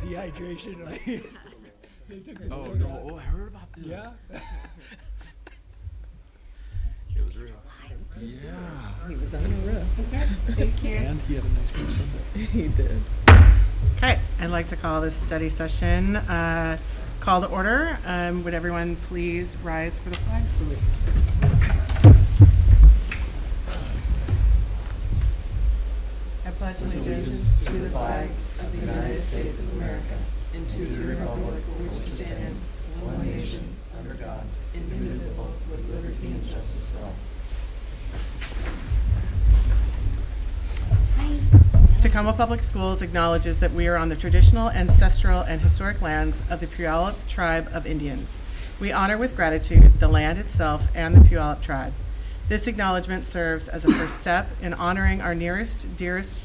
dehydration. Like, they took this Oh thing no! out. Oh, I heard about this. Yeah. It was real. Yeah. He was on a roll. Thank you. And he had a nice cream sundae. He did. Okay, I'd like to call this study session call to order. Would everyone please rise for the flag salute? I pledge allegiance to the flag of the United States of America and to the republic which stands one nation under God, indivisible, with liberty and justice for all. Tacoma Public Schools acknowledges that we are on the traditional, ancestral, and historic lands of the Puyallup Tribe of Indians. We honor with gratitude the land itself and the Puyallup Tribe. This acknowledgement serves as a first step in honoring our nearest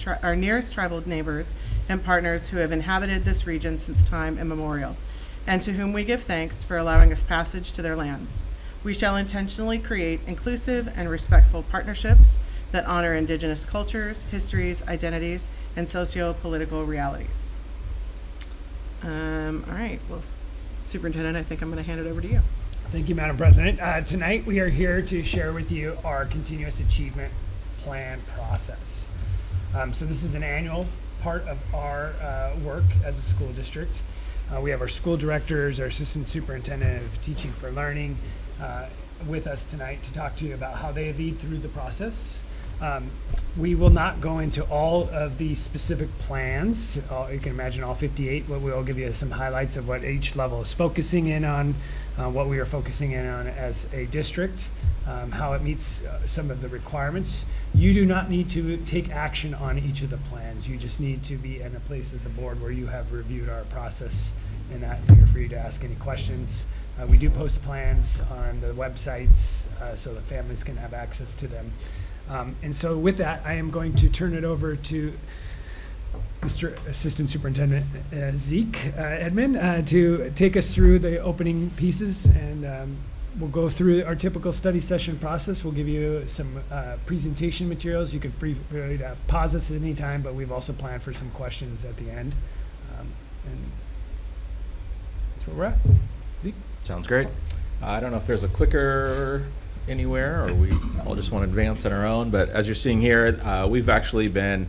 tribal neighbors and partners who have inhabited this region since time immemorial, and to whom we give thanks for allowing us passage to their lands. We shall intentionally create inclusive and respectful partnerships that honor Indigenous cultures, histories, identities, and socio-political realities. All right, well, Superintendent, I think I'm going to hand it over to you. Thank you, Madam President. Tonight we are here to share with you our continuous achievement plan process. So this is an annual part of our work as a school district. We have our school directors, our assistant superintendent of teaching for learning with us tonight to talk to you about how they lead through the process. We will not go into all of the specific plans. You can imagine all 58, but we'll give you some highlights of what each level is focusing in on, what we are focusing in on as a district, how it meets some of the requirements. You do not need to take action on each of the plans. You just need to be in a place as a board where you have reviewed our process and that you're free to ask any questions. We do post plans on the websites so that families can have access to them. And so with that, I am going to turn it over to Mr. Assistant Superintendent Zeke Edmond to take us through the opening pieces, and we'll go through our typical study session process. We'll give you some presentation materials. You can free to pause us at any time, but we've also planned for some questions at the end. And that's where we're at. Zeke? Sounds great. I don't know if there's a clicker anywhere, or we all just want to advance on our own, but as you're seeing here, we've actually been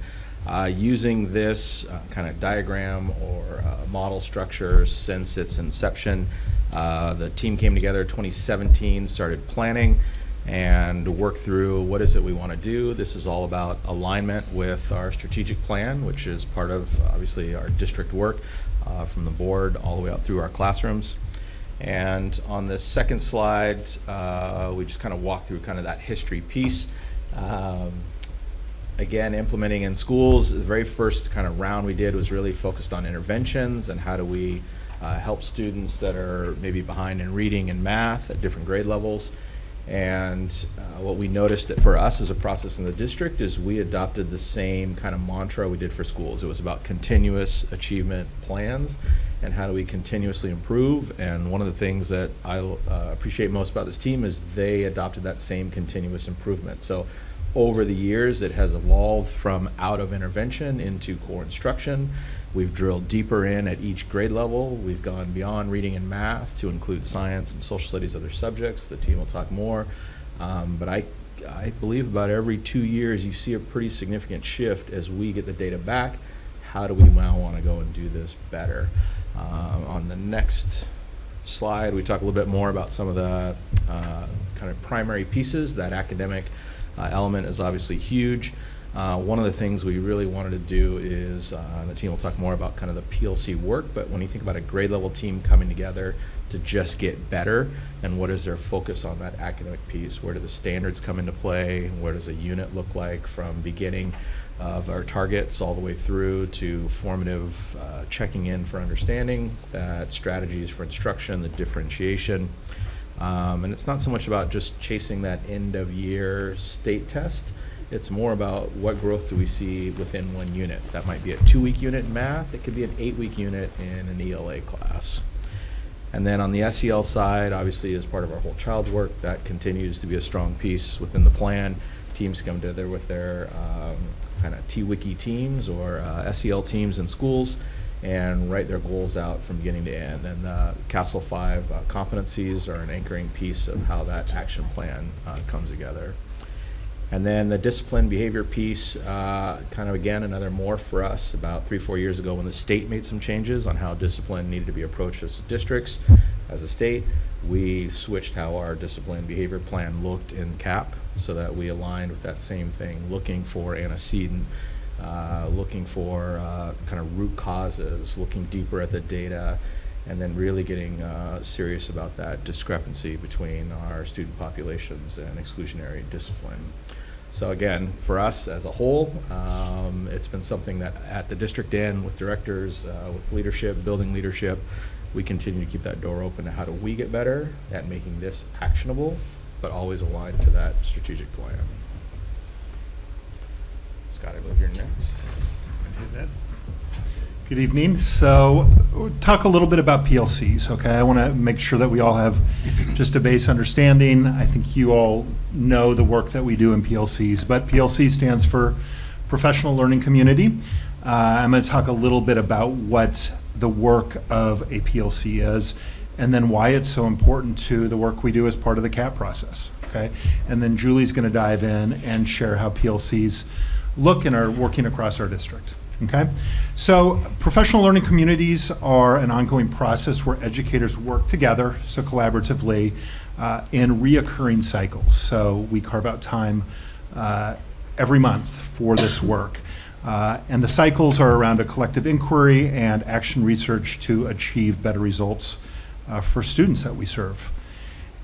using this kind of diagram or model structure since its inception. The team came together 2017, started planning and worked through what is it we want to do. This is all about alignment with our strategic plan, which is part of obviously our district work from the board all the way out through our classrooms. And on this second slide, we just kind of walk through kind of that history piece. Again, implementing in schools, the very first kind of round we did was really focused on interventions and how do we help students that are maybe behind in reading and math at different grade levels. And what we noticed that for us as a process in the district is we adopted the same kind of mantra we did for schools. It was about continuous achievement plans and how do we continuously improve. And one of the things that I appreciate most about this team is they adopted that same continuous improvement. So over the years, it has evolved from out of intervention into core instruction. We've drilled deeper in at each grade level. We've gone beyond reading and math to include science and social studies, other subjects. The team will talk more. But I believe about every 2 years, you see a pretty significant shift as we get the data back. How do we now want to go and do this better? On the next slide, we talk a little bit more about some of the kind of primary pieces. That academic element is obviously huge. One of the things we really wanted to do is, the team will talk more about kind of the PLC work, but when you think about a grade level team coming together to just get better, and what is their focus on that academic piece? Where do the standards come into play? Where does a unit look like from beginning of our targets all the way through to formative checking in for understanding, that strategies for instruction, the differentiation. And it's not so much about just chasing that end of year state test. It's more about what growth do we see within one unit. That might be a 2-week unit in math. It could be an 8-week unit in an ELA class. And then on the SEL side, obviously as part of our whole child work, that continues to be a strong piece within the plan. Teams come together with their kind of TWICI teams or SEL teams in schools and write their goals out from beginning to end. And the CASEL 5 competencies are an anchoring piece of how that action plan comes together. And then the discipline behavior piece, kind of again, another morph for us about 3-4 years ago when the state made some changes on how discipline needed to be approached as districts, as a state. We switched how our discipline behavior plan looked in CAP so that we aligned with that same thing, looking for antecedent, looking for kind of root causes, looking deeper at the data, and then really getting serious about that discrepancy between our student populations and exclusionary discipline. So again, for us as a whole, it's been something that at the district end with directors, with leadership, building leadership, we continue to keep that door open to how do we get better at making this actionable, but always aligned to that strategic plan. Scott, I believe you're next. Good evening. So we'll talk a little bit about PLCs, okay? I want to make sure that we all have just a base understanding. I think you all know the work that we do in PLCs, but PLC stands for Professional Learning Community. I'm going to talk a little bit about what the work of a PLC is, and then why it's so important to the work we do as part of the CAP process, okay? And then Julie's going to dive in and share how PLCs look and are working across our district. Okay, so professional learning communities are an ongoing process where educators work together, so collaboratively, in reoccurring cycles. So we carve out time every month for this work. And the cycles are around a collective inquiry and action research to achieve better results for students that we serve.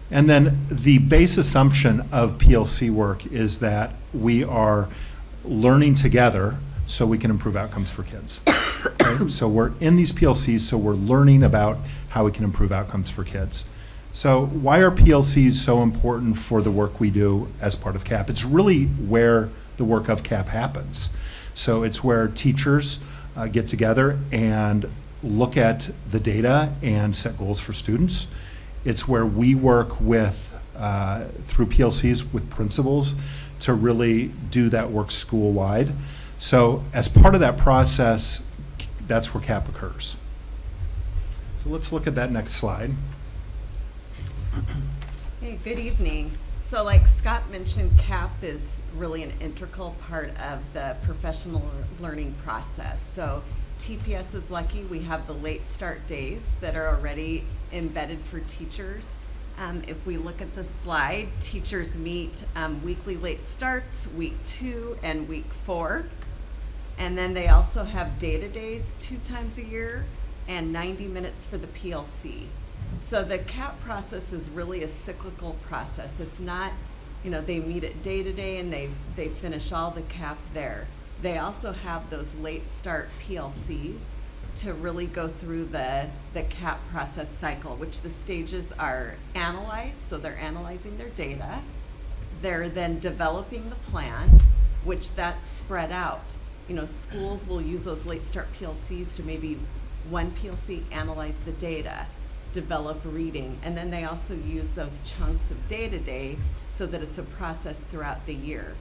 And then the base assumption of PLC work is that we are learning together so we can improve outcomes for kids. Right? So we're in these PLCs, so we're learning about how we can improve outcomes for kids. So why are PLCs so important for the work we do as part of CAP? It's really where the work of CAP happens. So it's where teachers get together and look at the data and set goals for students. It's where we work with, through PLCs with principals to really do that work school-wide. So as part of that process, that's where CAP occurs. So let's look at that next slide. Hey, good evening. So like Scott mentioned, CAP is really an integral part of the professional learning process. So TPS is lucky. We have the late start days that are already embedded for teachers. If we look at the slide, teachers meet weekly late starts, week 2 and week 4. And then they also have data days 2 times a year and 90 minutes for the PLC. So the CAP process is really a cyclical process. It's not, you know, they meet at day to day and they finish all the CAP there. They also have those late start PLCs to really go through the CAP process cycle, which the stages are analyzed, so they're analyzing their data. They're then developing the plan, which that's spread out. You know, schools will use those late start PLCs to maybe one PLC analyze the data, develop reading, and then they also use those chunks of day-to-day so that it's a process throughout the year.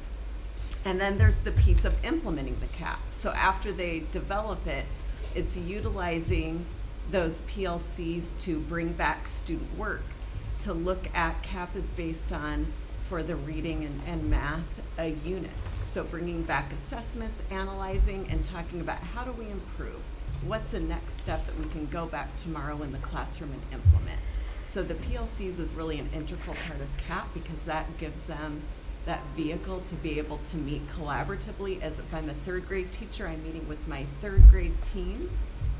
And then there's the piece of implementing the CAP. So after they develop it, it's utilizing those PLCs to bring back student work, to look at CAP is based on, for the reading and math, a unit. So bringing back assessments, analyzing, and talking about how do we improve? What's the next step that we can go back tomorrow in the classroom and implement? So the PLCs is really an integral part of CAP because that gives them that vehicle to be able to meet collaboratively. As if I'm a 3rd grade teacher, I'm meeting with my 3rd grade team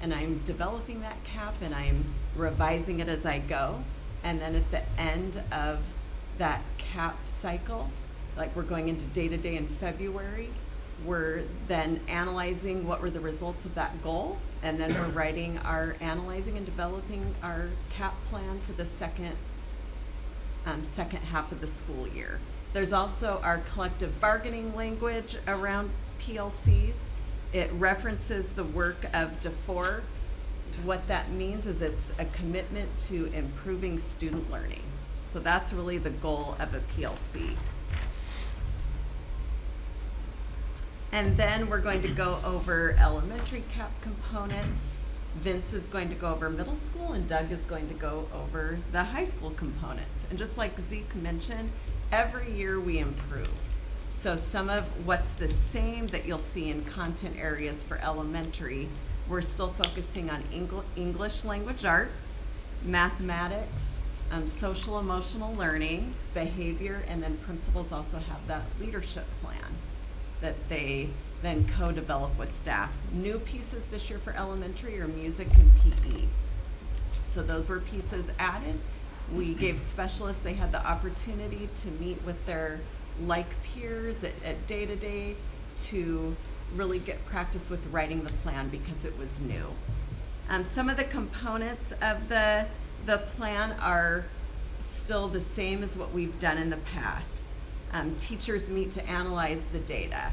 and I'm developing that CAP and I'm revising it as I go. And then at the end of that CAP cycle, like we're going into day-to-day in February, we're then analyzing what were the results of that goal, and then we're writing our, analyzing and developing our CAP plan for the second half of the school year. There's also our collective bargaining language around PLCs. It references the work of DeFore. What that means is it's a commitment to improving student learning. So that's really the goal of a PLC. And then we're going to go over elementary CAP components. Vince is going to go over middle school and Doug is going to go over the high school components. And just like Zeke mentioned, every year we improve. So some of what's the same that you'll see in content areas for elementary, we're still focusing on English language arts, mathematics, social emotional learning, behavior, and then principals also have that leadership plan that they then co-develop with staff. New pieces this year for elementary are music and PE. So those were pieces added. We gave specialists, they had the opportunity to meet with their like peers at day-to-day to really get practice with writing the plan because it was new. Some of the components of the plan are still the same as what we've done in the past. Teachers meet to analyze the data.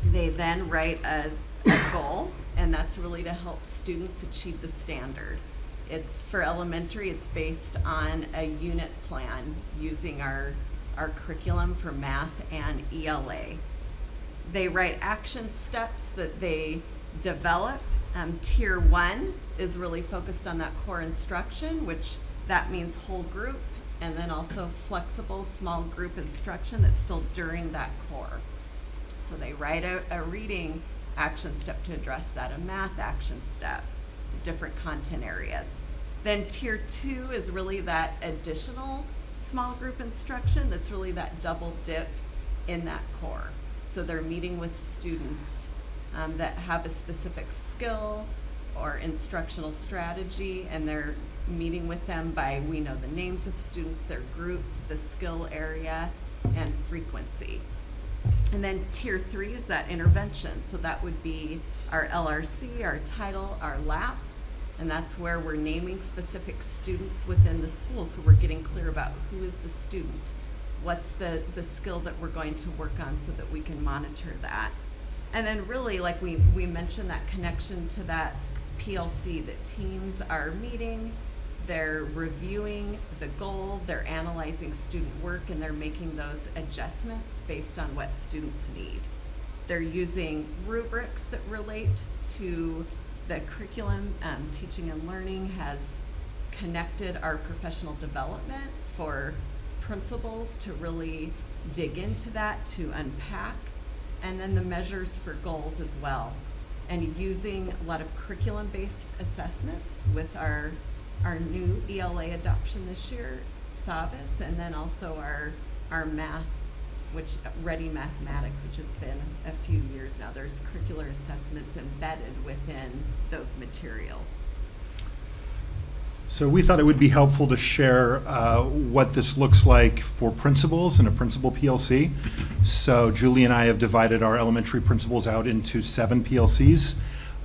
They then write a goal, and that's really to help students achieve the standard. It's for elementary, it's based on a unit plan using our curriculum for math and ELA. They write action steps that they develop. Tier 1 is really focused on that core instruction, which that means whole group, and then also flexible small group instruction that's still during that core. So they write a reading action step to address that, a math action step, different content areas. Then tier 2 is really that additional small group instruction that's really that double dip in that core. So they're meeting with students that have a specific skill or instructional strategy, and they're meeting with them by, we know the names of students, they're grouped, the skill area, and frequency. And then tier 3 is that intervention. So that would be our LRC, our title, our LAP, and that's where we're naming specific students within the school. So we're getting clear about who is the student, what's the skill that we're going to work on so that we can monitor that. And then really, like we mentioned, that connection to that PLC, that teams are meeting, they're reviewing the goal, they're analyzing student work, and they're making those adjustments based on what students need. They're using rubrics that relate to the curriculum. Teaching and Learning has connected our professional development for principals to really dig into that, to unpack, and then the measures for goals as well. And using a lot of curriculum-based assessments with our new ELA adoption this year, SAVIS, and then also our math, which Ready Mathematics, which has been a few years now. There's curricular assessments embedded within those materials. So we thought it would be helpful to share what this looks like for principals in a principal PLC. So Julie and I have divided our elementary principals out into 7 PLCs,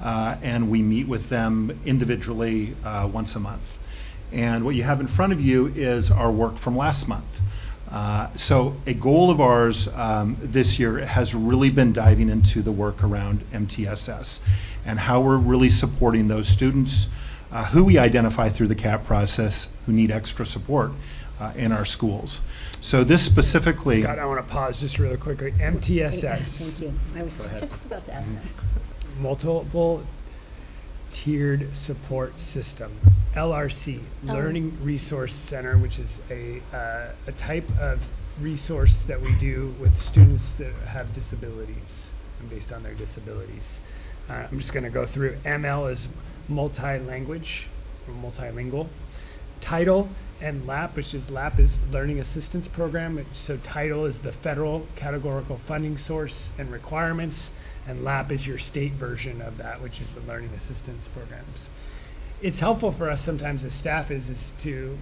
and we meet with them individually once a month. And what you have in front of you is our work from last month. So a goal of ours this year has really been diving into the work around MTSS and how we're really supporting those students who we identify through the CAP process who need extra support in our schools. So this specifically... Scott, I want to pause just really quickly. MTSS. Thank you. I was just about to ask that. Multiple Tiered Support System. LRC, Learning Resource Center, which is a type of resource that we do with students that have disabilities and based on their disabilities. I'm just going to go through. ML is multi-language or multilingual. Title and LAP, which is LAP is Learning Assistance Program. So title is the federal categorical funding source and requirements, and LAP is your state version of that, which is the Learning Assistance Programs. It's helpful for us sometimes as staff is to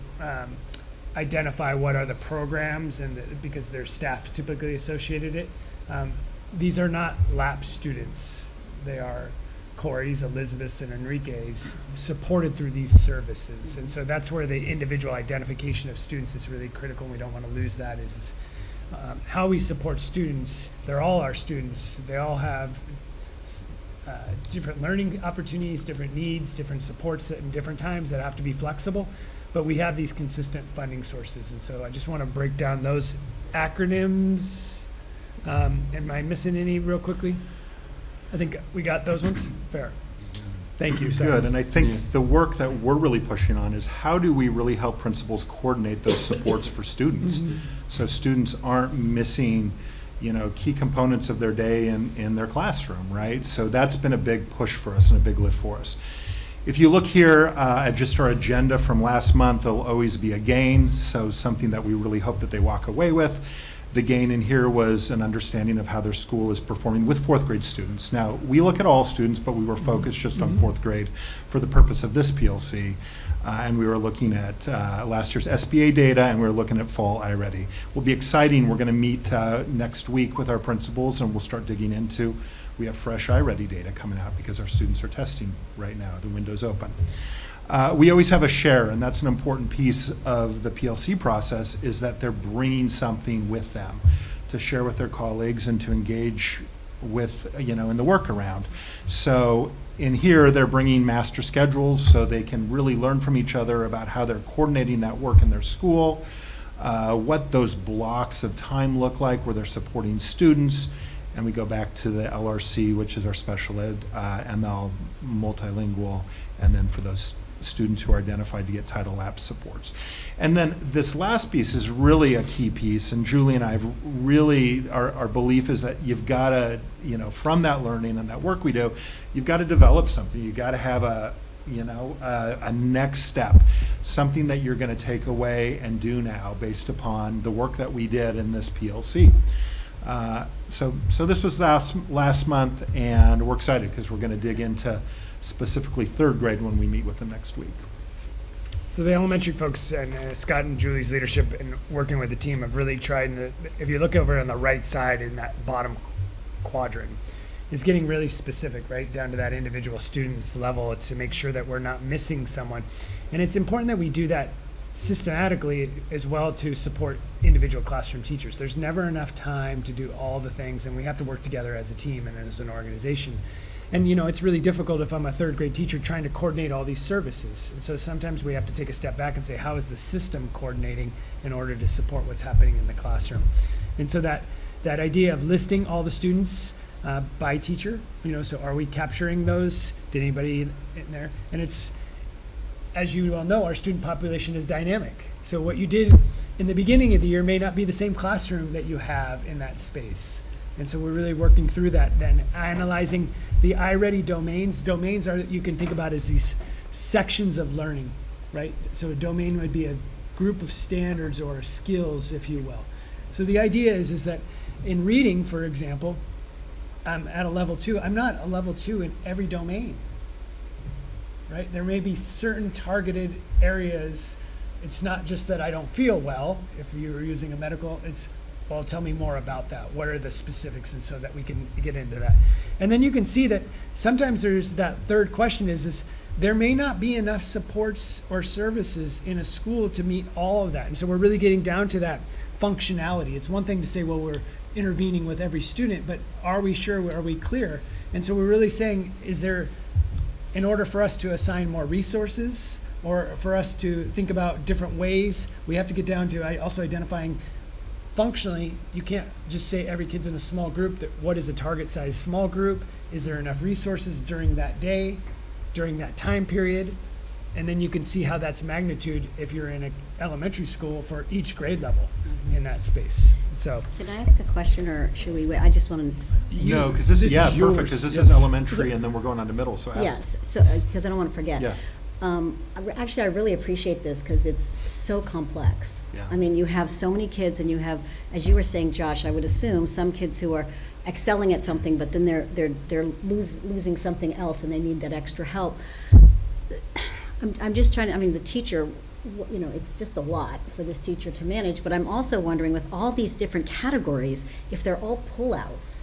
identify what are the programs, and because there's staff typically associated it. These are not LAP students. They are Corey's, Elizabeth's, and Enrique's supported through these services. And so that's where the individual identification of students is really critical, and we don't want to lose that, is how we support students. They're all our students. They all have different learning opportunities, different needs, different supports at different times that have to be flexible, but we have these consistent funding sources. And so I just want to break down those acronyms. Am I missing any real quickly? I think we got those ones. Fair. Thank you. Sorry. Good, and I think the work that we're really pushing on is how do we really help principals coordinate those supports for students? So students aren't missing, key components of their day in their classroom, right? So that's been a big push for us and a big lift for us. If you look here at just our agenda from last month, there'll always be a gain, so something that we really hope that they walk away with. The gain in here was an understanding of how their school is performing with fourth grade students. Now, we look at all students, but we were focused just on fourth grade for the purpose of this PLC. And we were looking at last year's SBA data, and we were looking at fall iReady. Will be exciting. We're going to meet next week with our principals, and we'll start digging into. We have fresh iReady data coming out because our students are testing right now. The window's open. We always have a share, and that's an important piece of the PLC process, is that they're bringing something with them to share with their colleagues and to engage with, in the workaround. So in here, they're bringing master schedules so they can really learn from each other about how they're coordinating that work in their school, what those blocks of time look like where they're supporting students. And we go back to the LRC, which is our special ed, ML, multilingual, and then for those students who are identified to get Title App supports. And then this last piece is really a key piece, and Julie and I have really, our belief is that you've got to, from that learning and that work we do, you've got to develop something. You've got to have a next step, something that you're going to take away and do now based upon the work that we did in this PLC. So this was last month, and we're excited because we're going to dig into specifically third grade when we meet with them next week. So the elementary folks and Scott and Julie's leadership and working with the team have really tried, if you look over on the right side in that bottom quadrant, is getting really specific, right down to that individual student's level to make sure that we're not missing someone. And it's important that we do that systematically as well to support individual classroom teachers. There's never enough time to do all the things, and we have to work together as a team and as an organization. And it's really difficult if I'm a third grade teacher trying to coordinate all these services. And so sometimes we have to take a step back and say, how is the system coordinating in order to support what's happening in the classroom? And so that idea of listing all the students by teacher, so are we capturing those? Did anybody in there? And it's, as you all know, our student population is dynamic. So what you did in the beginning of the year may not be the same classroom that you have in that space. And so we're really working through that, then analyzing the iReady domains. Domains are, you can think about as these sections of learning, right? So a domain would be a group of standards or skills, if you will. So the idea is that in reading, for example, I'm at a level 2. I'm not a level 2 in every domain, right? There may be certain targeted areas. It's not just that I don't feel well. If you're using a medical, it's, well, tell me more about that. What are the specifics? And so that we can get into that. And then you can see that sometimes there's that third question is there may not be enough supports or services in a school to meet all of that. And so we're really getting down to that functionality. It's one thing to say, well, we're intervening with every student, but are we sure, are we clear? And so we're really saying, is there, in order for us to assign more resources or for us to think about different ways, we have to get down to also identifying functionally. You can't just say every kid's in a small group. What is a target size small group? Is there enough resources during that day, during that time period? And then you can see how that's magnitude if you're in an elementary school for each grade level in that space. So Can I ask a question, or should we wait? I just want to. No, because this is yours. perfect, because this Yes. is elementary, and then we're going on to middle, so ask. Yes, so, because I don't want to forget. Yeah. Actually, I really appreciate this because it's so complex. Yeah. I mean, you have so many kids, and you have, as you were saying, Josh, I would assume some kids who are excelling at something, but then they're losing something else, and they need that extra help. I'm just trying to, I mean, the teacher, it's just a lot for this teacher to manage, but I'm also wondering, with all these different categories, if they're all pullouts,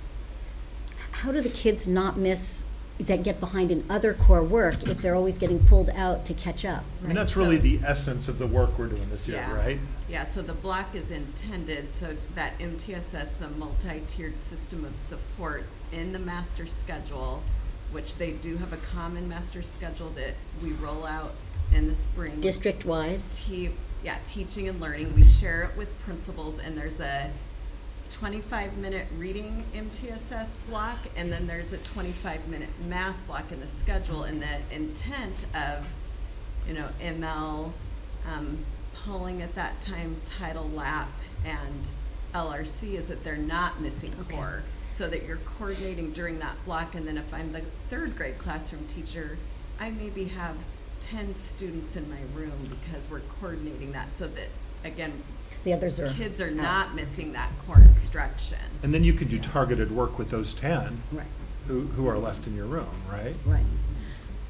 how do the kids not miss, that get behind in other core work if they're always getting pulled out to catch up? I mean, that's really the essence of the work we're doing this year, Yeah. right? Yeah, so the block is intended so that MTSS, the multi-tiered system of support in the master schedule, which they do have a common master schedule that we roll out in the spring. District-wide? Teaching and learning. We share it with principals, and there's a 25-minute reading MTSS block, and then there's a 25-minute math block in the schedule. And the intent of, ML, pulling at that time, Title LAP and LRC is that they're not missing Okay. core, so that you're coordinating during that block. And then if I'm the third grade classroom teacher, I maybe have 10 students in my room because we're coordinating that so that, again, 'Cause the others are. kids are out. not missing that core instruction. And then you could do targeted work with those 10 Right, who are left in your room, right? right.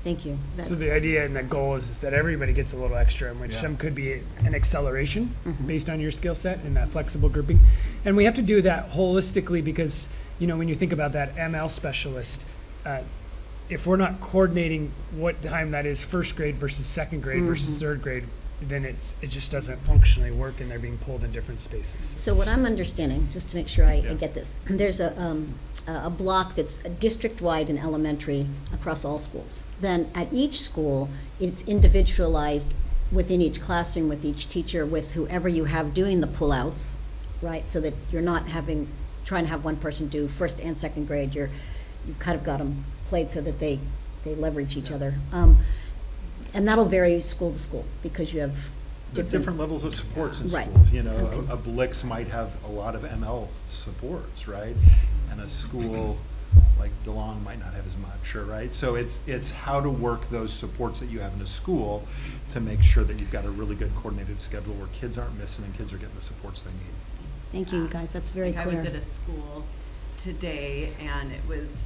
Thank you. So That's- the idea and the goal is that everybody gets a little extra, in which Yeah. some could be an acceleration Mhm. based on your skill set and that flexible grouping. And we have to do that holistically because, when you think about that ML specialist, if we're not coordinating what time that is first grade versus second grade versus Mhm. third grade, then it just doesn't functionally work and they're being pulled in different spaces. So what I'm understanding, just to make sure I Yeah. get this, there's a block that's district-wide in elementary across all schools. Then at each school, it's individualized within each classroom, with each teacher, with whoever you have doing the pullouts, right? So that you're not trying to have one person do first and second grade. You've kind of got them played so that they leverage each other. And that'll vary school to school because you have Different levels of supports in Right. schools. Okay. A Blix might have a lot of ML supports, right? And a school like DeLong might not have as much, right? So it's how to work those supports that you have in a school to make sure that you've got a really good coordinated schedule where kids aren't missing and kids are getting the supports they need. Thank you, you guys, that's very Like, clear. I was at a school today, and it was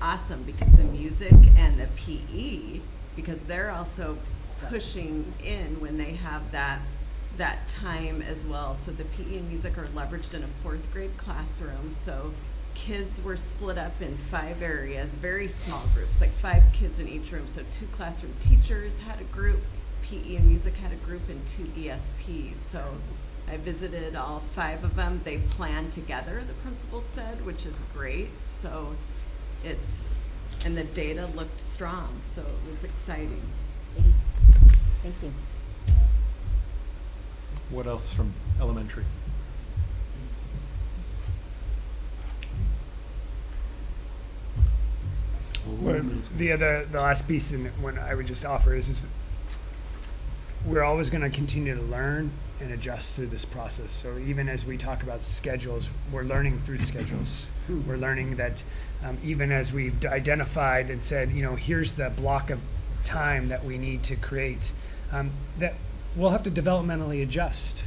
awesome because the music and the PE, because they're also pushing in when they have that time as well. So the PE and music are leveraged in a fourth grade classroom. So kids were split up in 5 areas, very small groups, like 5 kids in each room. So 2 classroom teachers had a group, PE and music had a group, and 2 ESPs. So I visited all 5 of them. They plan together, the principal said, which is great. So and the data looked strong, so it was exciting. Thank you. What else from elementary? Well, the last piece and one I would just offer is we're always going to continue to learn and adjust through this process. So even as we talk about schedules, we're learning through schedules. We're learning that even as we've identified and said, here's the block of time that we need to create, that we'll have to developmentally adjust,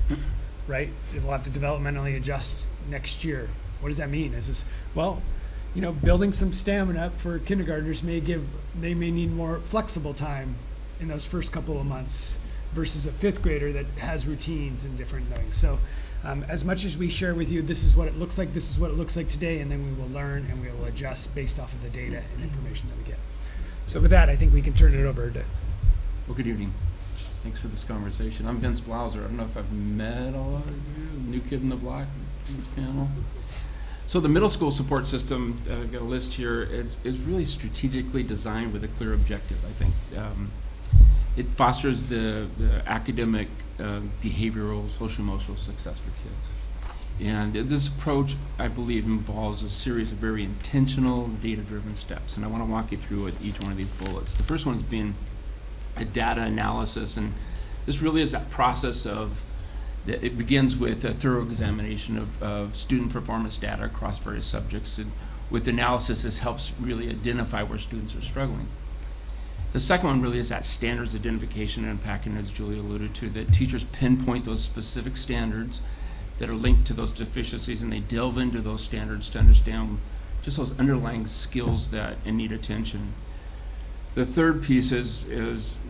right? We'll have to developmentally adjust next year. What does that mean? Building some stamina for kindergartners they may need more flexible time in those first couple of months versus a 5th grader that has routines and different things. So as much as we share with you, this is what it looks like today, and then we will learn and we will adjust based off of the data and information that we get. So with that, I think we can turn it over to. Well, good evening. Thanks for this conversation. I'm Vince Blauser. I don't know if I've met all of you, new kid in the block in this panel. So the middle school support system, I've got a list here, is really strategically designed with a clear objective, I think. It fosters the academic, behavioral, social-emotional success for kids. And this approach, I believe, involves a series of very intentional, data-driven steps. And I want to walk you through each one of these bullets. The first one is being a data analysis. And this really is that process it begins with a thorough examination of student performance data across various subjects. And with analysis, this helps really identify where students are struggling. The second one really is that standards identification and unpacking, as Julie alluded to, that teachers pinpoint those specific standards that are linked to those deficiencies, and they delve into those standards to understand just those underlying skills that need attention. The third piece is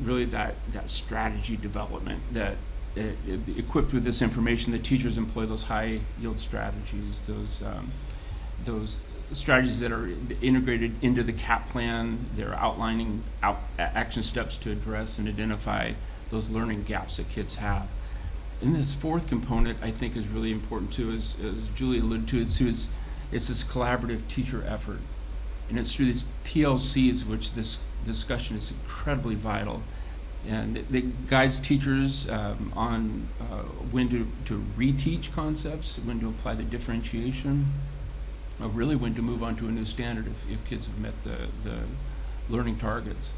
really that strategy development, that equipped with this information, the teachers employ those high yield strategies, those strategies that are integrated into the CAP plan. They're outlining action steps to address and identify those learning gaps that kids have. And this fourth component, I think, is really important too, as Julie alluded to, it's this collaborative teacher effort. And it's through these PLCs, which this discussion is incredibly vital, And it guides teachers on when to reteach concepts, when to apply the differentiation, really when to move on to a new standard if kids have met the learning targets.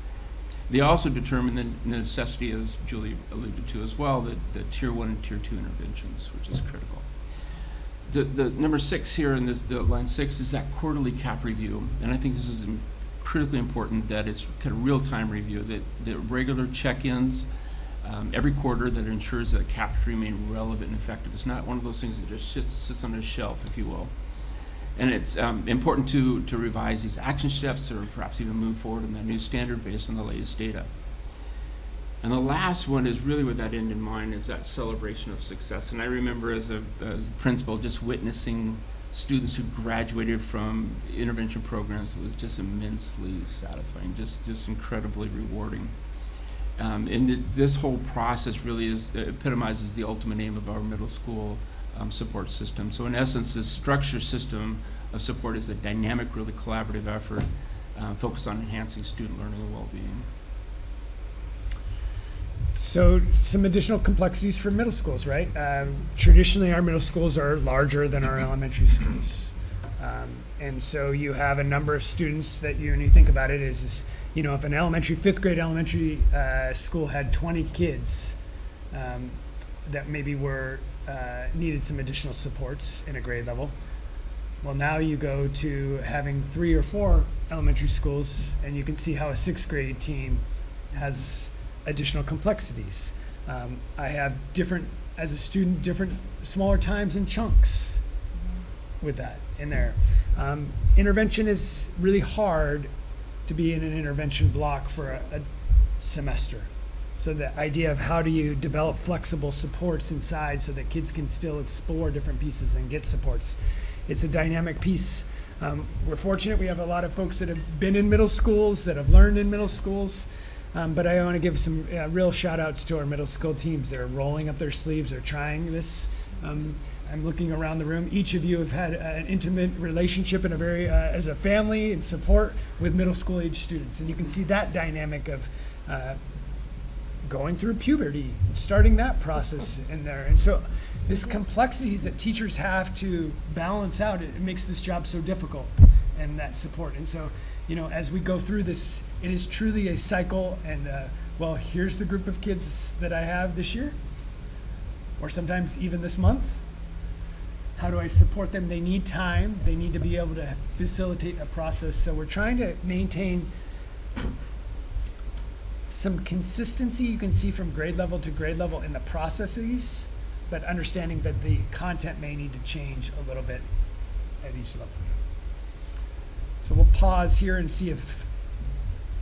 They also determine the necessity, as Julie alluded to as well, the Tier 1 and Tier 2 interventions, which is critical. The number 6 here in this, the line 6, is that quarterly CAP review. And I think this is critically important that it's kind of real-time review, that the regular check-ins every quarter that ensures that CAP remain relevant and effective. It's not one of those things that just sits on a shelf, if you will. And it's important to revise these action steps or perhaps even move forward on that new standard based on the latest data. And the last one is really with that end in mind, is that celebration of success. And I remember as a principal just witnessing students who graduated from intervention programs. It was just immensely satisfying, just incredibly rewarding. And this whole process really epitomizes the ultimate aim of our middle school support system. So in essence, this structure system of support is a dynamic, really collaborative effort focused on enhancing student learning and well-being. So some additional complexities for middle schools, right? Traditionally, our middle schools are larger than our elementary schools. And so you have a number of students that when you think about it, is you know, if an fifth grade elementary school had 20 kids that maybe needed some additional supports in a grade level, well, now you go to having 3 or 4 elementary schools, and you can see how a 6th grade team has additional complexities. I have as a student, different smaller times and chunks with that in there. Intervention is really hard to be in an intervention block for a semester. So the idea of how do you develop flexible supports inside so that kids can still explore different pieces and get supports. It's a dynamic piece. We're fortunate we have a lot of folks that have been in middle schools, that have learned in middle schools. But I want to give some real shout outs to our middle school teams. They're rolling up their sleeves, they're trying this. I'm looking around the room. Each of you have had an intimate relationship and as a family and support with middle school age students. And you can see that dynamic of going through puberty, starting that process in there. And so this complexities that teachers have to balance out, it makes this job so difficult, and that support. And so, you know, as we go through this, it is truly a cycle, and well, here's the group of kids that I have this year, or sometimes even this month. How do I support them? They need time. They need to be able to facilitate a process. So we're trying to maintain some consistency you can see from grade level to grade level in the processes, but understanding that the content may need to change a little bit at each level. So we'll pause here and see if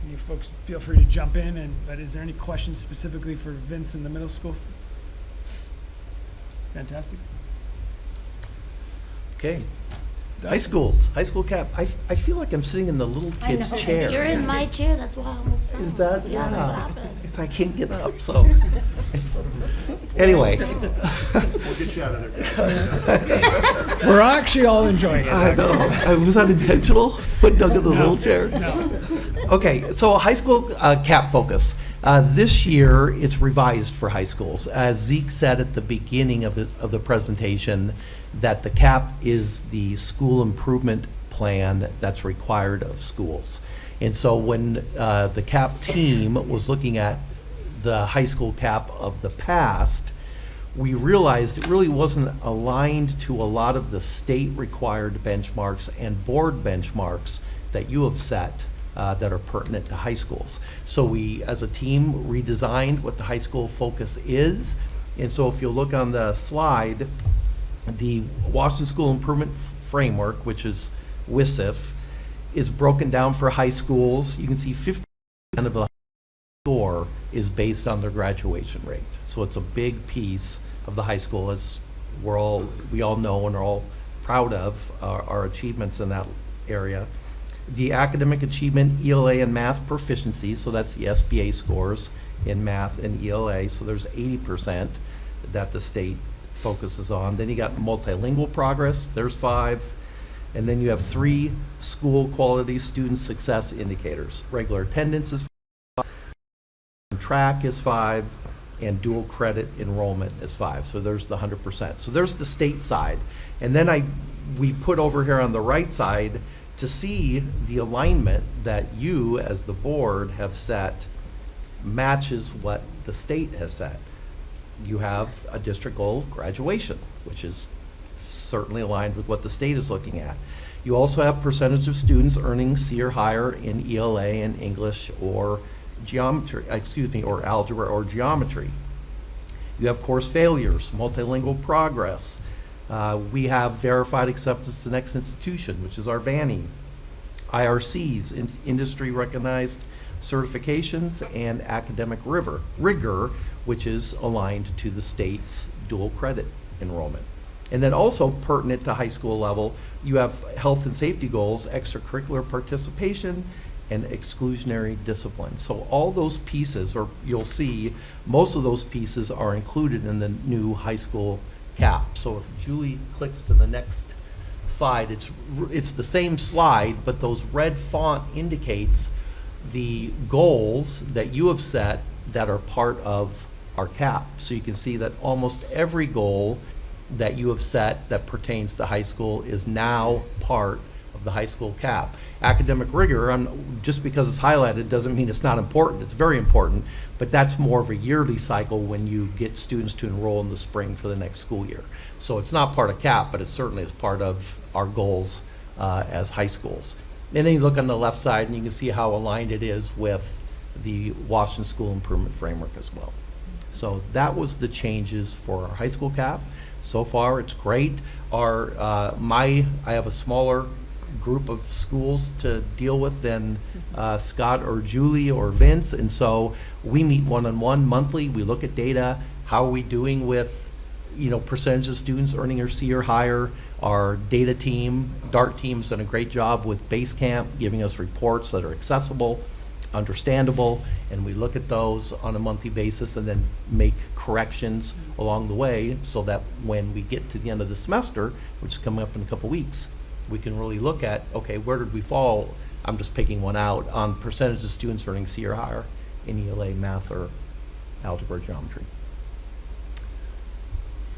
you folks feel free to jump in. But is there any questions specifically for Vince in the middle school? Fantastic. Okay. High schools, high school cap. I feel like I'm sitting in the little I kid's know. chair. You're in my chair, that's why I almost fell. Is that? Yeah, that's what happened. If I can't get up, so. Anyway. We'll get you out of there. We're actually all enjoying it. I know. Was that intentional? Put Doug in the little chair? No. Okay, so high school cap focus. This year, it's revised for high schools. As Zeke said at the beginning of the presentation, that the cap is the school improvement plan that's required of schools. And so when the cap team was looking at the high school cap of the past, we realized it really wasn't aligned to a lot of the state required benchmarks and board benchmarks that you have set that are pertinent to high schools. So we, as a team, redesigned what the high school focus is. And so if you look on the slide, the Washington School Improvement Framework, which is WSIF, is broken down for high schools. You can see 50% of the score is based on their graduation rate. So it's a big piece of the high school, as we all know and are all proud of our achievements in that area. The academic achievement, ELA and math proficiency, so that's the SBA scores in math and ELA, so there's 80% that the state focuses on. Then you got multilingual progress, there's 5. And then you have 3 school quality student success indicators. Regular attendance is 5, track is 5, and dual credit enrollment is 5. So there's the 100%. So there's the state side. And then we put over here on the right side to see the alignment that you, as the board, have set matches what the state has set. You have a district goal, graduation, which is certainly aligned with what the state is looking at. You also have percentage of students earning C or higher in ELA and English or or algebra or geometry. You have course failures, multilingual progress. We have verified acceptance to next institution, which is our banning. IRCs, industry recognized certifications, and academic rigor, which is aligned to the state's dual credit enrollment. And then also pertinent to high school level, you have health and safety goals, extracurricular participation, and exclusionary discipline. So all those pieces, or you'll see, most of those pieces are included in the new high school cap. So if Julie clicks to the next slide, it's the same slide, but those red font indicates the goals that you have set that are part of our cap. So you can see that almost every goal that you have set that pertains to high school is now part of the high school cap. Academic rigor, just because it's highlighted doesn't mean it's not important. It's very important, but that's more of a yearly cycle when you get students to enroll in the spring for the next school year. So it's not part of CAP, but it certainly is part of our goals as high schools. And then you look on the left side and you can see how aligned it is with the Washington School Improvement Framework as well. So that was the changes for our high school cap. So far, it's great. I have a smaller group of schools to deal with than Scott or Julie or Vince, and so we meet one-on-one monthly. We look at data. How are we doing with, percentage of students earning a C or higher? Our data team, DART team's done a great job with Basecamp, giving us reports that are accessible, understandable, and we look at those on a monthly basis and then make corrections along the way so that when we get to the end of the semester, which is coming up in a couple weeks, we can really look at, okay, where did we fall? I'm just picking one out on percentage of students earning C or higher in ELA, math, or algebra, geometry.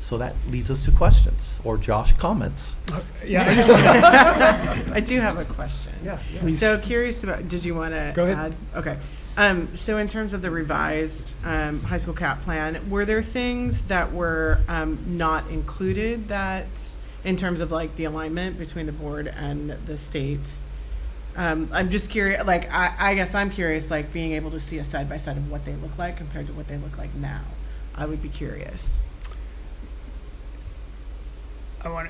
So that leads us to questions, or Josh, comments. Yeah, I just wanna- I do have a question. Yeah, Please. So curious about, did you want to add? Go ahead. Okay. So in terms of the revised high school cap plan, were there things that were not included that, in terms of like the alignment between the board and the state? I'm just curious, like, I guess I'm curious, like, being able to see a side-by-side of what they look like compared to what they look like now. I would be curious. I want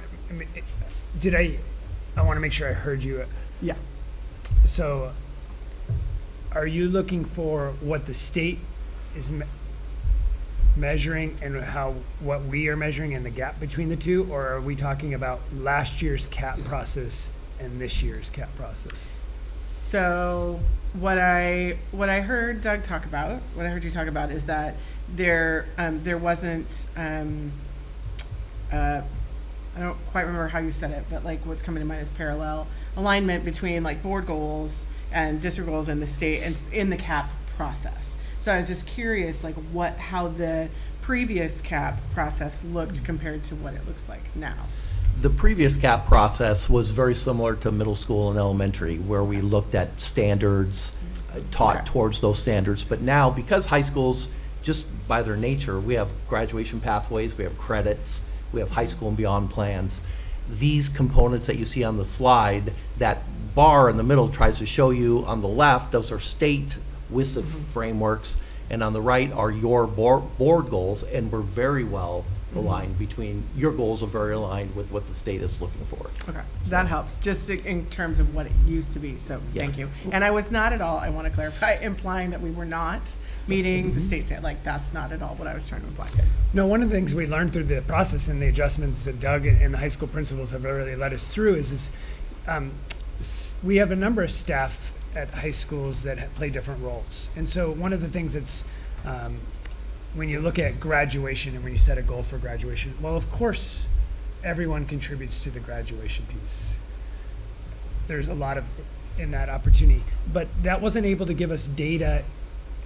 to make sure I heard you. Yeah. So, are you looking for what the state is measuring and what we are measuring and the gap between the two, or are we talking about last year's cap process and this year's cap process? So what I heard Doug talk about, what I heard you talk about is that there wasn't I don't quite remember how you said it, but like what's coming to mind is parallel alignment between like board goals and district goals and the state and in the cap process. So I was just curious, like how the previous cap process looked compared to what it looks like now. The previous cap process was very similar to middle school and elementary, where we looked at standards, taught Okay. towards those standards. But now, because high schools, just by their nature, we have graduation pathways, we have credits, we have high school and beyond plans. These components that you see on the slide, that bar in the middle tries to show you on the left, those are state WISA frameworks, and on the right are your board goals, and we're very well aligned between, your goals are very aligned with what the state is looking for. Okay, that helps, just in terms of what it used to be, so Yeah. thank you. And I was not at all, I want to clarify, implying that we were not meeting the state standard, like, that's not at all what I was trying to imply. No, one of the things we learned through the process and the adjustments that Doug and the high school principals have really led us through is we have a number of staff at high schools that play different roles. And so one of the things that's, when you look at graduation and when you set a goal for graduation, well, of course, everyone contributes to the graduation piece. There's a lot of in that opportunity, but that wasn't able to give us data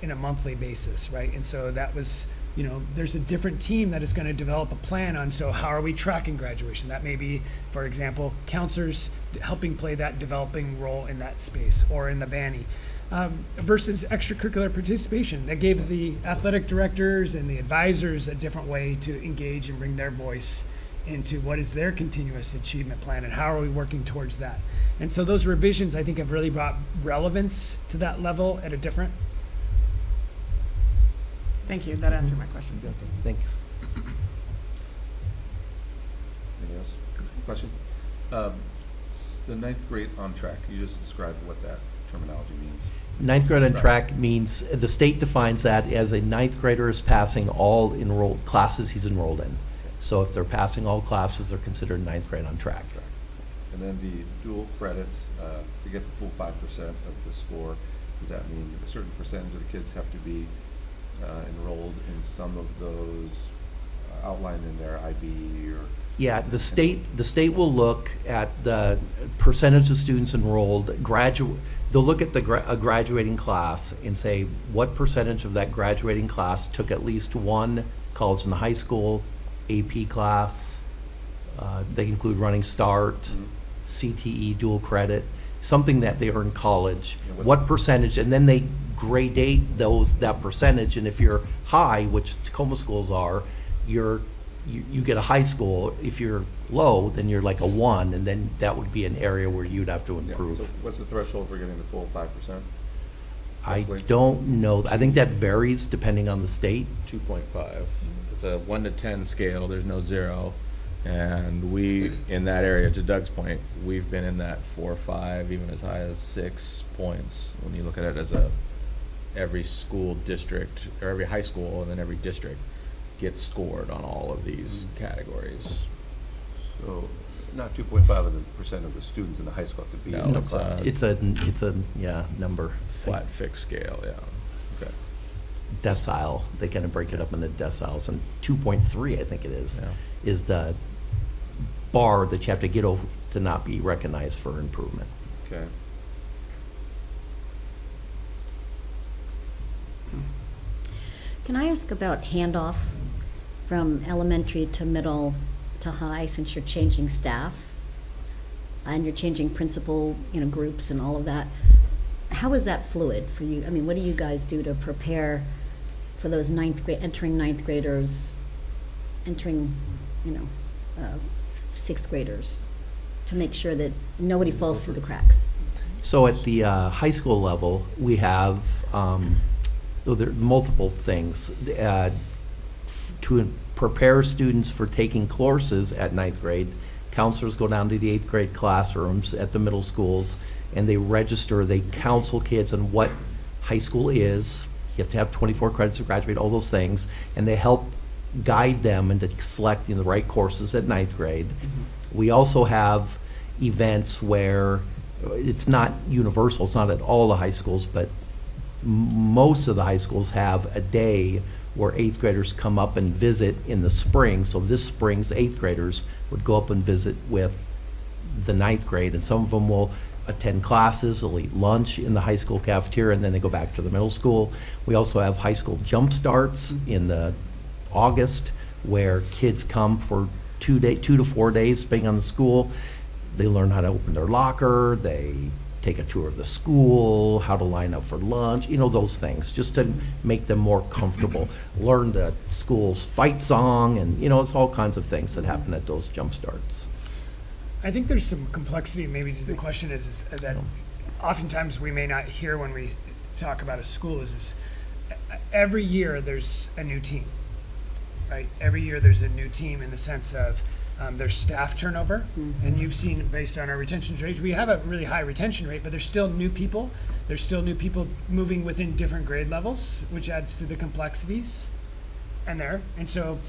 in a monthly basis, right? And so that was, you know, there's a different team that is going to develop a plan on, so how are we tracking graduation? That may be, for example, counselors helping play that developing role in that space or in the BANI. Versus extracurricular participation that gave the athletic directors and the advisors a different way to engage and bring their voice into what is their continuous achievement plan and how are we working towards that. And so those revisions, I think, have really brought relevance to that level at a different. Thank you, that answered my question. Thanks. Anything else? Question? The ninth grade on track, you just described what that terminology means. Ninth grade on Right. track means, the state defines that as a ninth grader is passing all enrolled classes he's enrolled in. So if they're passing all classes, they're considered ninth grade on track. And then the dual credits, to get the full 5% of the score, does that mean a certain percentage of the kids have to be enrolled in some of those outlined in their IB or? Yeah, the state will look at the percentage of students enrolled, they'll look at a graduating class and say, what percentage of that graduating class took at least one college and high school AP class? They include Running Start, CTE, dual credit, something that they earn college. Yeah, What percentage, and then they gradate that percentage, and if you're high, which Tacoma schools are, you get a high school. If you're low, then you're like a 1, and then that would be an area where you'd have to Yeah, improve. so what's the threshold for getting the full 5%? I roughly? don't know. I think that varies depending on the state. 2.5. It's a 1 to 10 scale, there's no 0. And we, in that area, to Doug's point, we've been in that 4 or 5, even as high as 6 points. When you look at it as every school district, or every high school, and then every district gets scored on all of these categories. So not 2.5 of the percent of the students in the high school have to be No, in the it's, class. It's a number. Flat fixed scale, yeah. Okay. Decile. They kind of break it up into deciles, and 2.3, I think it is, Yeah. is the bar that you have to get over to not be recognized for improvement. Okay. Can I ask about handoff from elementary to middle to high, since you're changing staff and you're changing principal, groups and all of that? How is that fluid for you? I mean, what do you guys do to prepare for those entering ninth graders, entering, sixth graders, to make sure that nobody falls through the cracks? So at the high school level, we have, there are multiple things. To prepare students for taking courses at ninth grade, counselors go down to the eighth grade classrooms at the middle schools, and they register, they counsel kids on what high school is. You have to have 24 credits to graduate, all those things, and they help guide them into selecting the right courses at ninth grade. We also have events where it's not universal, it's not at all the high schools, but most of the high schools have a day where eighth graders come up and visit in the spring. So this spring's eighth graders would go up and visit with the ninth grade, and some of them will attend classes, they'll eat lunch in the high school cafeteria, and then they go back to the middle school. We also have high school jump starts in the August, where kids come for 2 to 4 days, depending on the school. They learn how to open their locker, they take a tour of the school, how to line up for lunch, those things, just to make them more comfortable. Learn the school's fight song, and, it's all kinds of things that happen at those jump starts. I think there's some complexity maybe to the question is that oftentimes we may not hear when we talk about a school is every year there's a new team, right? Every year there's a new team in the sense of there's staff turnover, and you've seen based on our retention rates, we have a really high retention rate, but there's still new people. There's still new people moving within different grade levels, which adds to the complexities and so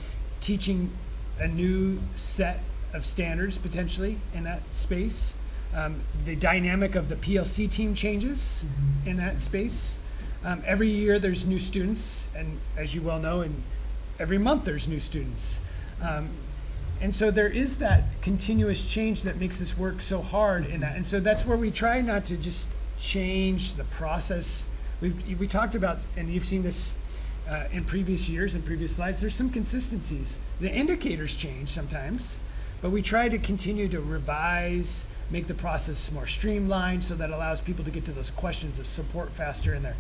teaching a new set of standards potentially in that space. The dynamic of the PLC team changes in that space. Every year there's new students, and as you well know, and every month there's new students. And so there is that continuous change that makes us work so hard in that. And so that's where we try not to just change the process we talked about, and you've seen this in previous years and previous slides, there's some consistencies. The indicators change sometimes, but we try to continue to revise, make the process more streamlined so that allows people to get to those questions of support faster in there.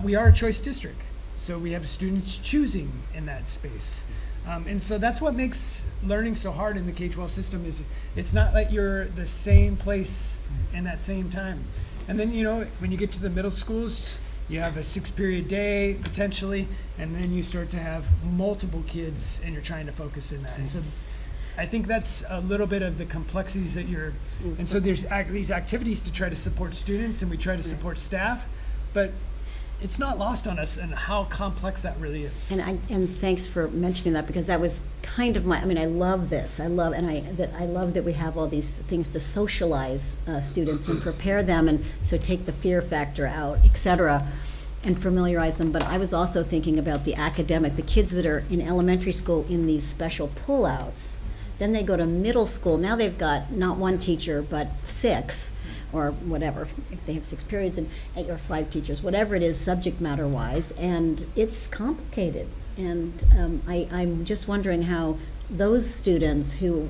We are a choice district, so we have students choosing in that space. And so that's what makes learning so hard in the K-12 system is it's not like you're the same place in that same time. And then, you know, when you get to the middle schools, you have a 6-period day potentially, and then you start to have multiple kids and you're trying to focus in that. And so I think that's a little bit of the complexities that you're, and so there's these activities to try to support students and we try to support staff, but it's not lost on us and how complex that really is. And thanks for mentioning that, because that was kind of I love this. I love that we have all these things to socialize students and prepare them, and so take the fear factor out, et cetera, and familiarize them. But I was also thinking about the kids that are in elementary school in these special pullouts. Then they go to middle school. Now they've got not one teacher, but 6. Or whatever, if they have 6 periods and 8 or 5 teachers, whatever it is, subject matter wise, and it's complicated. And I'm just wondering how those students who,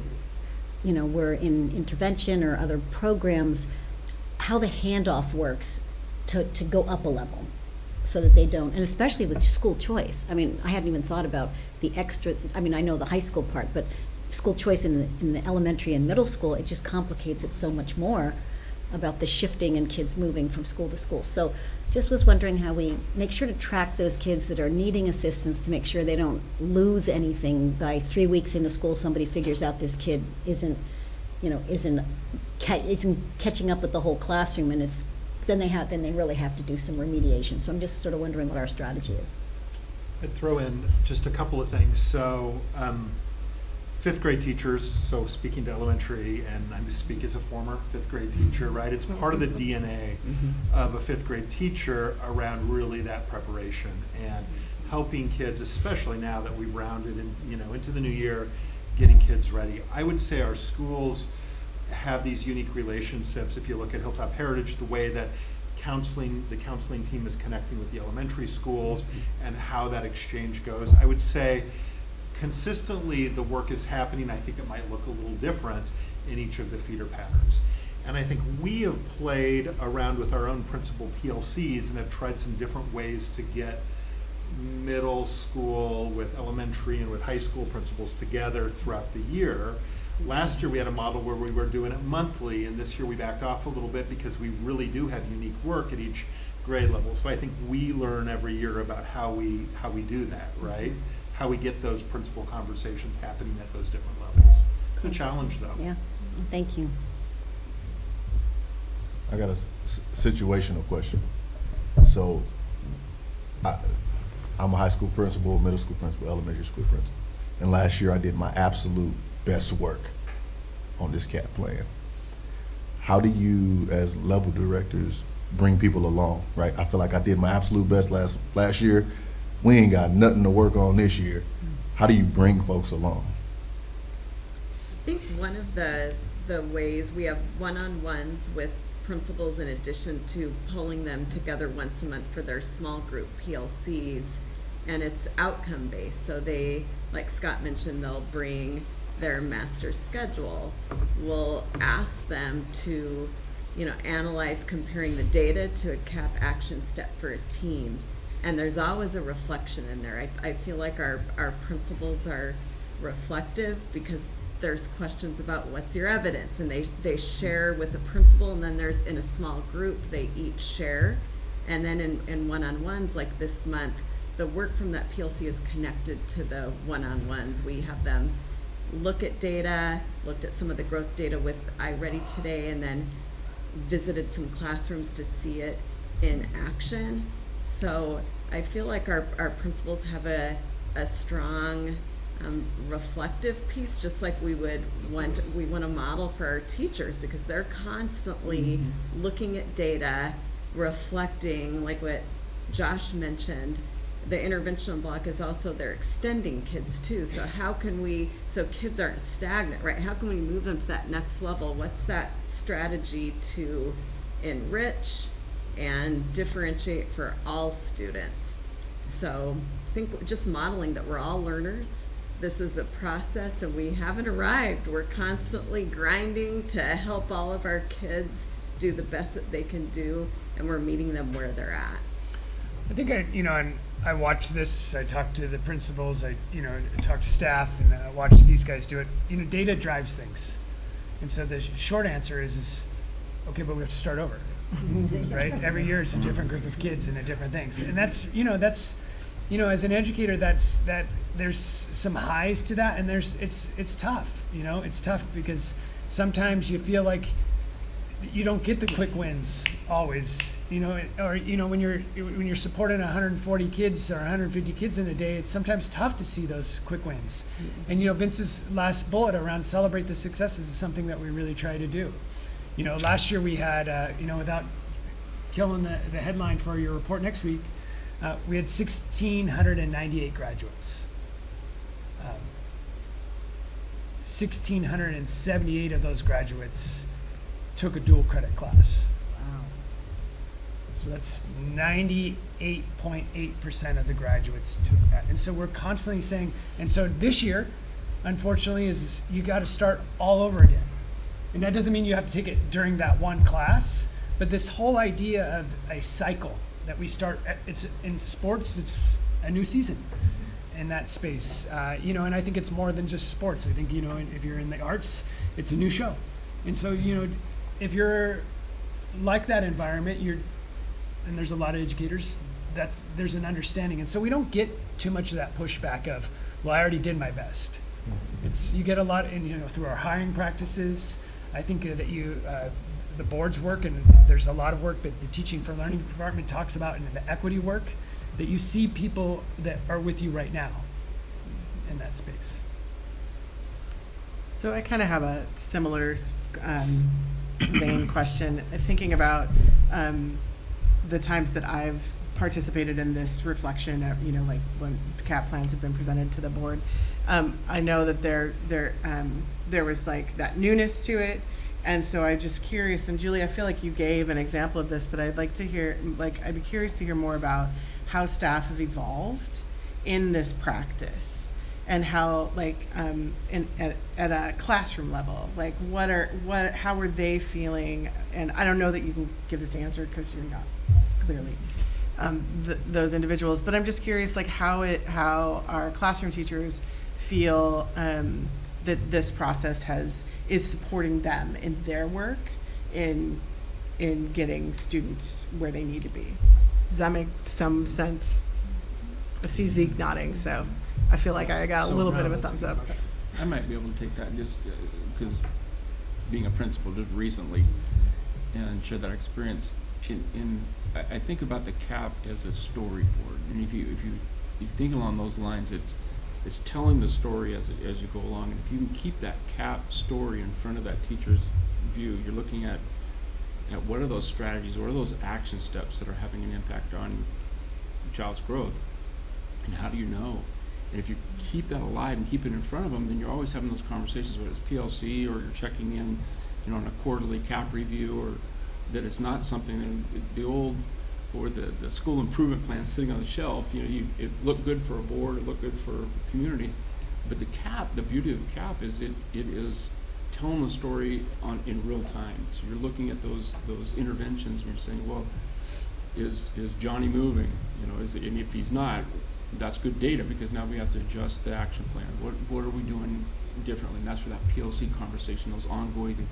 you know, were in intervention or other programs, how the handoff works to go up a level so that they don't, and especially with school choice. I mean, I hadn't even thought about the extra, I know the high school part, but school choice in the elementary and middle school, it just complicates it so much more about the shifting and kids moving from school to school. So just was wondering how we make sure to track those kids that are needing assistance to make sure they don't lose anything by 3 weeks into school. Somebody figures out this kid isn't catching up with the whole classroom, and then they really have to do some remediation. So I'm just sort of wondering what our strategy is. I'd throw in just a couple of things. So 5th grade teachers, so speaking to elementary, and I speak as a former 5th grade teacher, right? It's part of the DNA of a 5th grade teacher around really that preparation and helping kids, especially now that we've rounded in, into the new year, getting kids ready. I would say our schools have these unique relationships. If you look at Hilltop Heritage, the way that the counseling team is connecting with the elementary schools and how that exchange goes, I would say consistently the work is happening. I think it might look a little different in each of the feeder patterns. And I think we have played around with our own principal PLCs and have tried some different ways to get middle school with elementary and with high school principals together throughout the year. Last year we had a model where we were doing it monthly, and this year we backed off a little bit because we really do have unique work at each grade level. So I think we learn every year about how we do that, right? How we get those principal conversations happening at those different levels. It's a challenge, though. Yeah, thank you. I got a situational question. So I'm a high school principal, middle school principal, elementary school principal. And last year I did my absolute best work on this CAP plan. How do you, as level directors, bring people along, right? I feel like I did my absolute best last year. We ain't got nothing to work on this year. How do you bring folks along? I think one of the ways we have one-on-ones with principals in addition to pulling them together once a month for their small group PLCs, and it's outcome based. So they, like Scott mentioned, they'll bring their master schedule. We'll ask them to, analyze comparing the data to a CAP action step for a team. And there's always a reflection in there. I feel like our principals are reflective because there's questions about what's your evidence, and they share with the principal, and then there's in a small group they each share, and then in one-on-ones like this month, the work from that PLC is connected to the one-on-ones. We have them look at data, looked at some of the growth data with iReady today, and then visited some classrooms to see it in action. So I feel like our principals have a strong reflective piece, just like we want to model for our teachers, because they're constantly looking at data, reflecting, like what Josh mentioned. The intervention block is also they're extending kids too. So how can so kids aren't stagnant, right? How can we move them to that next level? What's that strategy to enrich and differentiate for all students. So I think just modeling that we're all learners. This is a process and we haven't arrived. We're constantly grinding to help all of our kids do the best that they can do, and we're meeting them where they're at. I think and I watched this, I talked to the principals, I talked to staff, and I watched these guys do it. Data drives things. And so the short answer is okay, but we have to start over, right? Every year it's a different group of kids and a different things. And that's as an educator, there's some highs to that, and it's tough, it's tough because sometimes you feel like you don't get the quick wins always, or when you're supporting 140 kids or 150 kids in a day, it's sometimes tough to see those quick wins. And Vince's last bullet around celebrate the successes is something that we really try to do. Last year we had without killing the headline for your report next week, we had 1,698 graduates. 1,678 of those graduates took a dual credit class. Wow. So that's 98.8% of the graduates took that. And so we're constantly saying, and so this year, unfortunately, is you got to start all over again. And that doesn't mean you have to take it during that one class, but this whole idea of a cycle that we start, it's in sports, it's a new season in that space. And I think it's more than just sports. I think, if you're in the arts, it's a new show. And so, if you're like that environment, and there's a lot of educators, there's an understanding. And so we don't get too much of that pushback of, well, I already did my best. You get a lot, through our hiring practices. I think that the board's work, and there's a lot of work that the Teaching for Learning department talks about, and the equity work, that you see people that are with you right now in that space. So I kind of have a similar vein question, thinking about the times that I've participated in this reflection of, like when CAP plans have been presented to the board. I know that there was like that newness to it. And so I'm just curious, and Julie, I feel like you gave an example of this, but I'd like to hear, I'd be curious to hear more about how staff have evolved in this practice, and how, at a classroom level, how were they feeling? And I don't know that you can give this answer because you're not clearly those individuals, but I'm just curious, how our classroom teachers feel that this process is supporting them in their work in getting students where they need to be. Does that make some sense? I see Zeke nodding, so I feel like I got a little bit of a thumbs up. I might be able to take that just because being a principal just recently and share that experience. I think about the CAP as a storyboard, and if you think along those lines, it's telling the story as you go along. And if you can keep that CAP story in front of that teacher's view, you're looking at what are those strategies, what are those action steps that are having an impact on your child's growth, and how do you know? And if you keep that alive and keep it in front of them, then you're always having those conversations, whether it's PLC or you're checking in, on a quarterly CAP review, or that it's not something that the old or the school improvement plan sitting on the shelf. It looked good for a board, it looked good for a community, but the beauty of the CAP is it is telling the story in real time. So you're looking at those interventions and you're saying, well, is Johnny moving? And if he's not, that's good data, because now we have to adjust the action plan. What are we doing differently? And that's where that PLC conversation, those ongoing,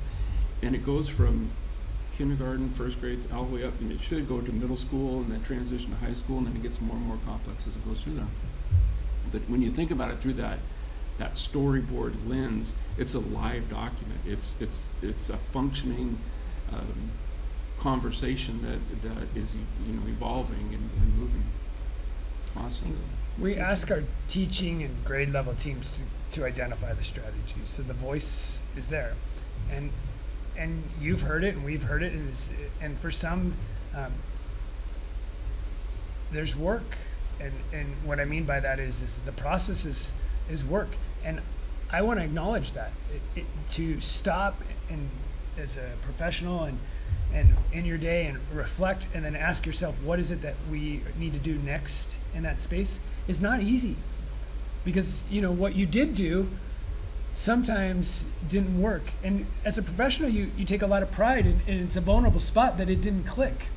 and it goes from kindergarten, first grade, all the way up, and it should go to middle school and then transition to high school, and then it gets more and more complex as it goes through there. But when you think about it through that storyboard lens, it's a live document. It's a functioning conversation that is evolving and moving constantly. We ask our teaching and grade level teams to identify the strategies, so the voice is there, and you've heard it and we've heard it, and for some there's work, and what I mean by that is the process is work, and I want to acknowledge that to stop and as a professional and in your day and reflect and then ask yourself, what is it that we need to do next in that space, is not easy. Because, you know, what you did do sometimes didn't work. And as a professional, you take a lot of pride in, and it's a vulnerable spot that it didn't click.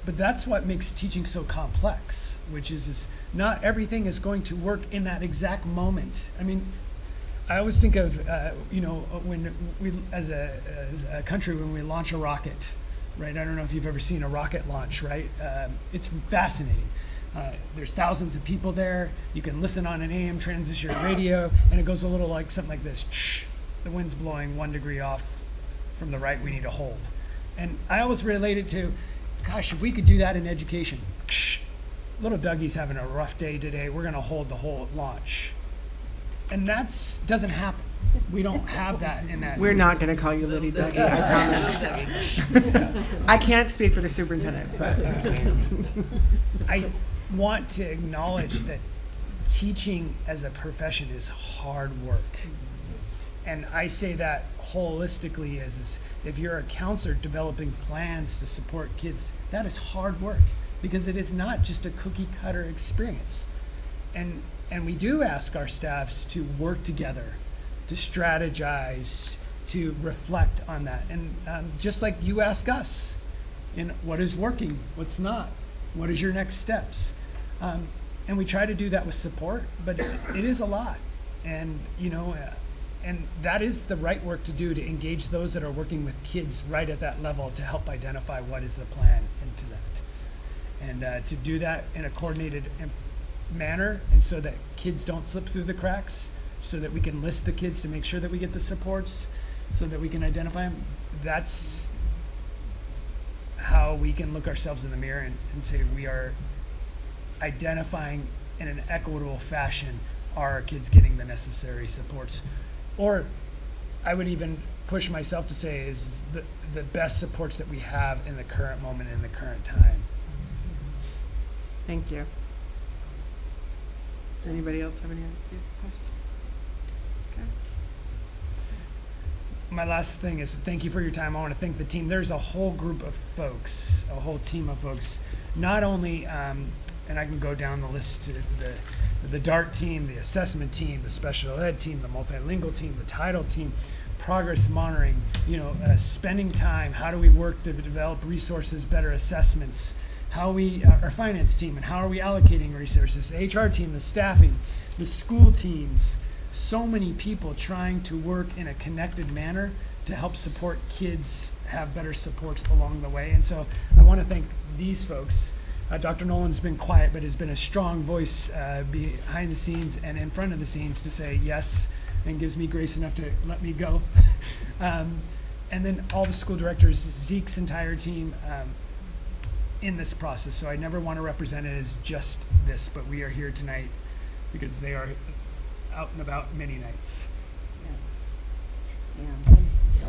But that's what makes teaching so complex, which is not everything is going to work in that exact moment. I mean, I always think of, you know, when we, as a country, when we launch a rocket, right? I don't know if you've ever seen a rocket launch, right? It's fascinating. There's thousands of people there. You can listen on an AM transistor radio, and it goes a little like something like this. Shh, the wind's blowing 1 degree off from the right, we need to hold. And I always relate it to, gosh, if we could do that in education. Shh, little Dougie's having a rough day today. We're going to hold the whole launch. And that's doesn't happen. We don't have that in that. We're not going to call you Liddy Dougie, I promise. I can't speak for the superintendent, but. I want to acknowledge that teaching as a profession is hard work. And I say that holistically as if you're a counselor developing plans to support kids, that is hard work because it is not just a cookie cutter experience. And we do ask our staffs to work together, to strategize, to reflect on that. And just like you ask us, in what is working, what's not, what is your next steps? And we try to do that with support, but it is a lot. And, you know, and that is the right work to do, to engage those that are working with kids right at that level to help identify what is the plan into that. And to do that in a coordinated manner, and so that kids don't slip through the cracks, so that we can list the kids to make sure that we get the supports, so that we can identify them. That's how we can look ourselves in the mirror and say we are identifying in an equitable fashion, are our kids getting the necessary supports? Or I would even push myself to say is the best supports that we have in the current moment, in the current time. Thank you. Does anybody else have any other questions? Okay. My last thing is thank you for your time. I want to thank the team. There's a whole group of folks, a whole team of folks, not only, and I can go down the list to the DART team, the assessment team, the special ed team, the multilingual team, the title team, progress monitoring, you know, spending time, how do we work to develop resources, better assessments, how we, our finance team, and how are we allocating resources, the HR team, the staffing, the school teams, so many people trying to work in a connected manner to help support kids have better supports along the way. And so I want to thank these folks. Dr. Nolan's been quiet, but has been a strong voice behind the scenes and in front of the scenes to say yes, and gives me grace enough to let me go. And then all the school directors, Zeke's entire team, in this process. So I never want to represent it as just this, but we are here tonight because they are out and about many nights. Yeah.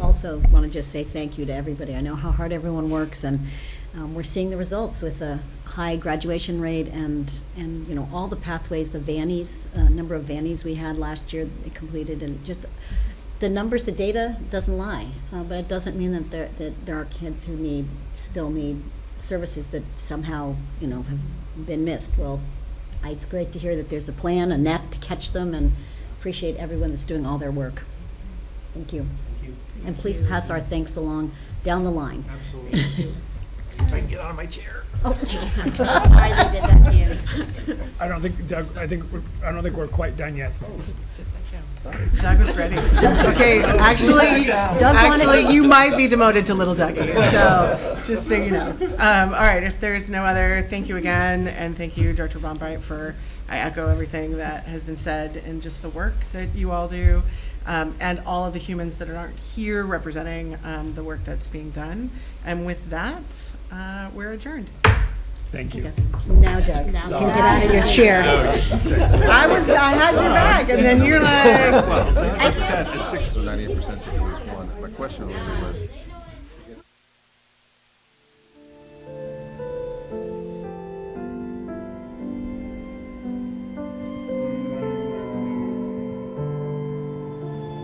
Also want to just say thank you to everybody. I know how hard everyone works, and we're seeing the results with a high graduation rate and you know, all the pathways, the Vannies, number of Vannies we had last year they completed, and just the numbers, the data doesn't lie, but it doesn't mean that there are kids who still need services that somehow, you know, have been missed. Well, it's great to hear that there's a plan, a net to catch them, and appreciate everyone that's doing all their work. Thank you. Thank you. And please pass our thanks along down the line. Absolutely. If I can get out of my chair. Oh, Sorry they did that to you. I don't think, Doug, I don't think we're quite done yet. Doug was ready. Okay, actually, you might be demoted to Little Dougie, so just so you know. All right, if there's no other, thank you again, and thank you, Dr. Bombright, I echo everything that has been said, and just the work that you all do, and all of the humans that aren't here representing the work that's being done. And with that, we're adjourned. Thank you. now, Doug, you can get out of your chair. I had your back, and then you're like, Well, like I said, a sixth of 98% if you lose one. My question really was,